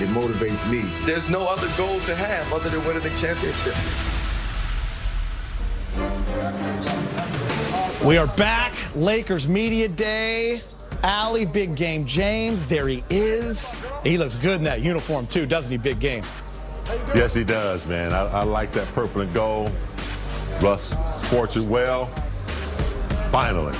It motivates me. There's no other goal to have other than winning the championship. We are back. Lakers Media Day. Allie, Big Game James, there he is. He looks good in that uniform too, doesn't he, Big Game? Yes, he does, man. I like that purple and gold. Russ sports it well. Finally.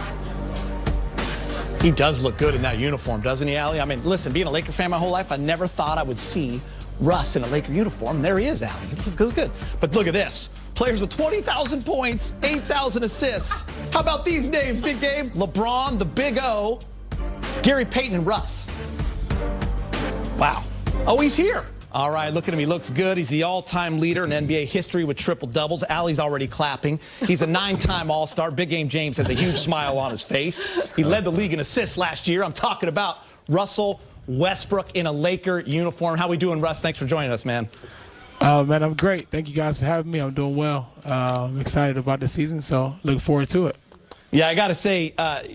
He does look good in that uniform, doesn't he, Allie? I mean, listen, being a Laker fan my whole life, I never thought I would see Russ in a Laker uniform. There he is, Allie. It looks good. But look at this. Players with 20,000 points, 8,000 assists. How about these names, Big Game? LeBron, the Big O, Gary Payton, and Russ. Wow. Oh, he's here. All right, look at him. He looks good. He's the all-time leader in NBA history with triple-doubles. Allie's already clapping. He's a 9-time All-Star. Big Game James has a huge smile on his face. He led the league in assists last year. I'm talking about Russell Westbrook in a Laker uniform. How we doing, Russ? Thanks for joining us, man. Man, I'm great. Thank you guys for having me. I'm doing well. I'm excited about the season, so looking forward to it. Yeah, I got to say,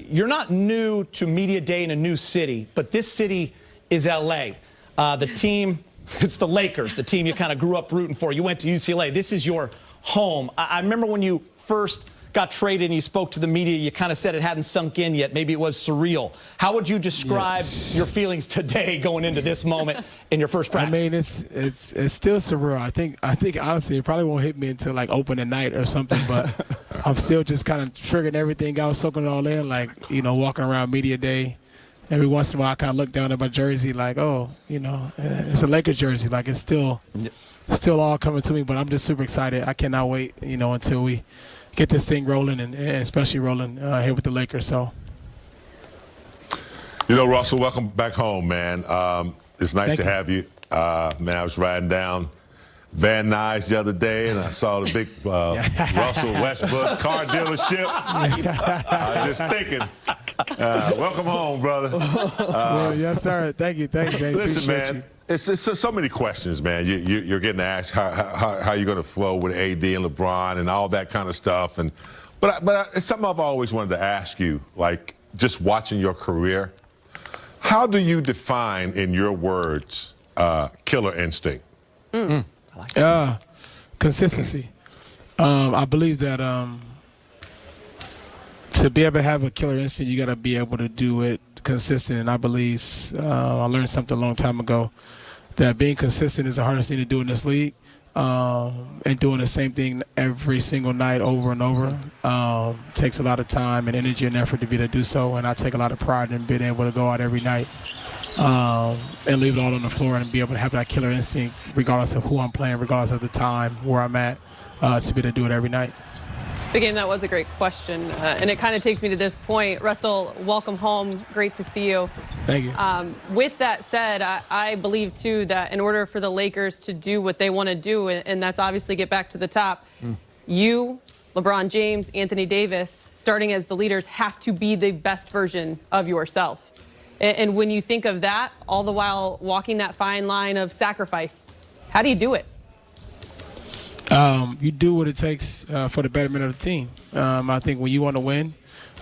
you're not new to Media Day in a new city, but this city is L.A. The team, it's the Lakers, the team you kind of grew up rooting for. You went to UCLA. This is your home. I remember when you first got traded and you spoke to the media, you kind of said it hadn't sunk in yet. Maybe it was surreal. How would you describe your feelings today going into this moment in your first practice? I mean, it's still surreal. I think honestly, it probably won't hit me until like opening night or something, but I'm still just kind of figuring everything out, soaking it all in, like, you know, walking around Media Day. Every once in a while, I kind of look down at my jersey like, oh, you know, it's a Lakers jersey. Like, it's still all coming to me, but I'm just super excited. I cannot wait, you know, until we get this thing rolling, and especially rolling here with the Lakers. So, You know, Russell, welcome back home, man. It's nice to have you. Man, I was riding down Van Nuys the other day, and I saw the big Russell Westbrook car dealership. I was just thinking, welcome home, brother. well, yes, sir. Thank you, James. Listen, man, it's so many questions, man. You're getting asked how you're going to flow with AD and LeBron and all that kind of stuff. But it's something I've always wanted to ask you, like just watching your career. How do you define, in your words, killer instinct? Consistency. I believe that to be able to have a killer instinct, you got to be able to do it consistent. And I believe I learned something a long time ago that being consistent is the hardest thing to do in this league. And doing the same thing every single night over and over takes a lot of time and energy and effort to be able to do so. And I take a lot of pride in being able to go out every night and leave it all on the floor and be able to have that killer instinct regardless of who I'm playing, regardless of the time, where I'm at, to be able to do it every night. Big Game, that was a great question. And it kind of takes me to this point. Russell, welcome home. Great to see you. Thank you. With that said, I believe, too, that in order for the Lakers to do what they want to do, and that's obviously get back to the top, you, LeBron James, Anthony Davis, starting as the leaders, have to be the best version of yourself. And when you think of that, all the while walking that fine line of sacrifice, how do you do it? You do what it takes for the betterment of the team. I think when you want to win,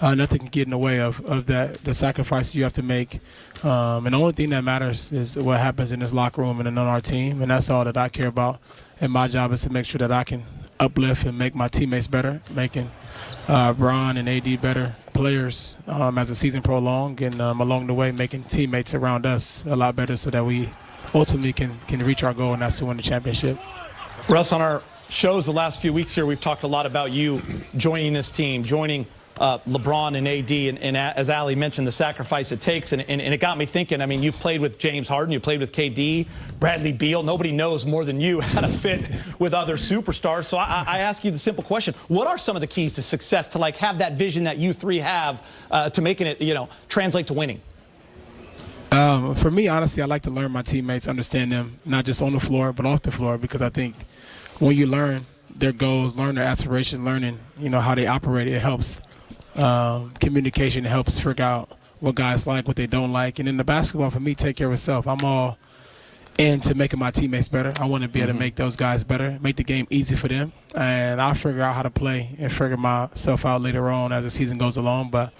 nothing can get in the way of that, the sacrifices you have to make. And the only thing that matters is what happens in this locker room and on our team, and that's all that I care about. And my job is to make sure that I can uplift and make my teammates better, making Bron and AD better players as the season prolongs, and along the way making teammates around us a lot better so that we ultimately can reach our goal, and that's to win the championship. Russ, on our shows the last few weeks here, we've talked a lot about you joining this team, joining LeBron and AD, and as Allie mentioned, the sacrifice it takes. And it got me thinking, I mean, you've played with James Harden, you played with KD, Bradley Beal. Nobody knows more than you how to fit with other superstars. So I ask you the simple question, what are some of the keys to success to, like, have that vision that you three have to making it, you know, translate to winning? For me, honestly, I like to learn my teammates, understand them, not just on the floor, but off the floor, because I think when you learn their goals, learn their aspirations, learning, you know, how they operate, it helps. Communication helps figure out what guys like, what they don't like. And in the basketball, for me, take care of itself. I'm all into making my teammates better. I want to be able to make those guys better, make the game easy for them. And I'll figure out how to play and figure myself out later on as the season goes along. But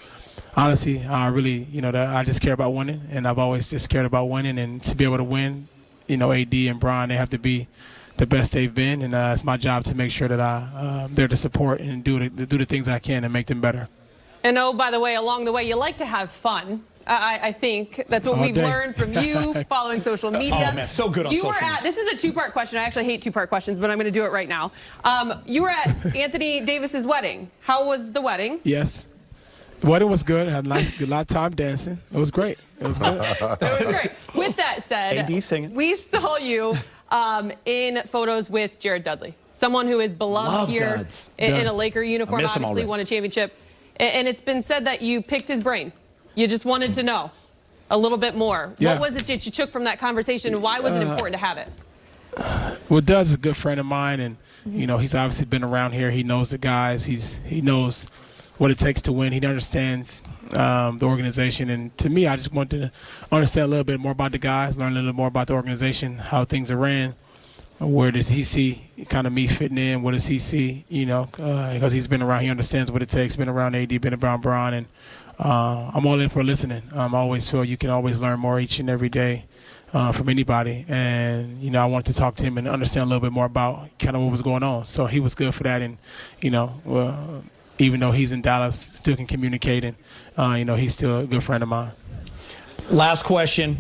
honestly, I really, you know, I just care about winning, and I've always just cared about winning. And to be able to win AD and Bron, they have to be the best they've been, and it's my job to make sure that I'm there to support and do the things I can and make them better. And oh, by the way, along the way, you like to have fun. I think that's what we've learned from you following social media. Oh, man, so good on social media. This is a two-part question. I actually hate two-part questions, but I'm going to do it right now. You were at Anthony Davis's wedding. How was the wedding? Yes. The wedding was good. I had a lot of time dancing. It was great. It was good. It was great. With that said, AD singing. we saw you in photos with Jared Dudley, someone who is beloved Love here Duds. in a Laker uniform, miss him obviously already. won a championship. And it's been said that you picked his brain. You just wanted to know a little bit more. Yeah. What was it that you took from that conversation, and why was it important to have it? Well, Doug's a good friend of mine, and he's obviously been around here. He knows the guys. He knows what it takes to win. He understands the organization, and to me, I just wanted to understand a little bit more about the guys, learn a little more about the organization, how things are ran. Where does he see kind of me fitting in? What does he see? Because he's been around, he understands what it takes. Been around AD, been around Bron, and I'm all in for listening. I always feel you can always learn more each and every day from anybody. And I wanted to talk to him and understand a little bit more about kind of what was going on. So he was good for that. And even though he's in Dallas, still can communicate, and he's still a good friend of mine. Last question.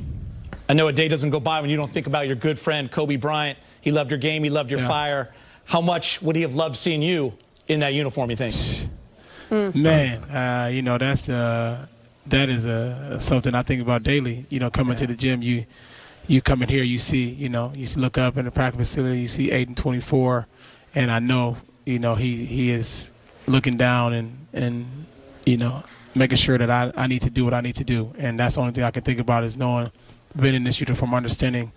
I know a day doesn't go by when you don't think about your good friend Kobe Bryant. He loved your game. He loved your fire. How much would he have loved seeing you in that uniform, you think? Man, that is something I think about daily. Coming to the gym, you come in here, you look up in the practice facility, you see 8 and 24, and I know, he is looking down and making sure that I need to do what I need to do. And that's the only thing I can think about is knowing, being in this uniform, understanding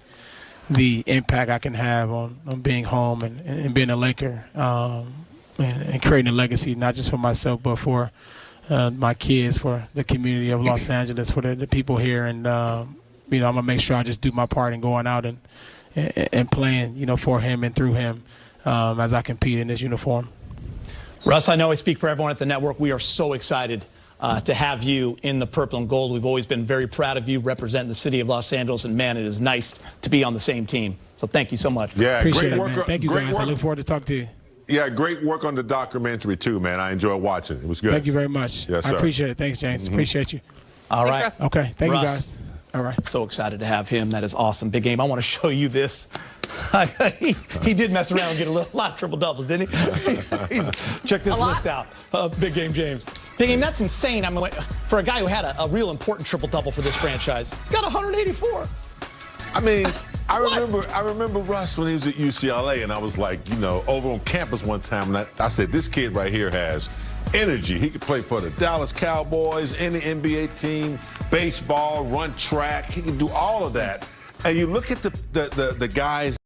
the impact I can have on being home and being a Laker and creating a legacy, not just for myself, but for my kids, for the community of Los Angeles, for the people here. And, I'm going to make sure I just do my part in going out and playing, for him and through him as I compete in this uniform. Russ, I know I speak for everyone at the network. We are so excited to have you in the purple and gold. We've always been very proud of you representing the city of Los Angeles, and man, it is nice to be on the same team. So thank you so much. Yeah, Appreciate great it, work. man. Thank you, guys. I look forward to talking to you. Yeah, great work on the documentary too, man. I enjoyed watching. It was good. Thank you very much. Yes, I sir. appreciate it. Thanks, James. Appreciate you. All Thanks, right. Russ. Okay. Thank you, Russ. guys. All right. So excited to have him. That is awesome. Big game. I want to show you this. he did mess around and get a lot of triple doubles, didn't he? Check this list out. Big game James. Big game, that's insane. I mean, for a guy who had a real important triple double for this franchise, he's got 184. I mean, I remember Russ when he was at UCLA, and I was like, over on campus one time, and I said, this kid right here has energy. He could play for the Dallas Cowboys, any NBA team, baseball, run track. He can do all of that. And you look at the guys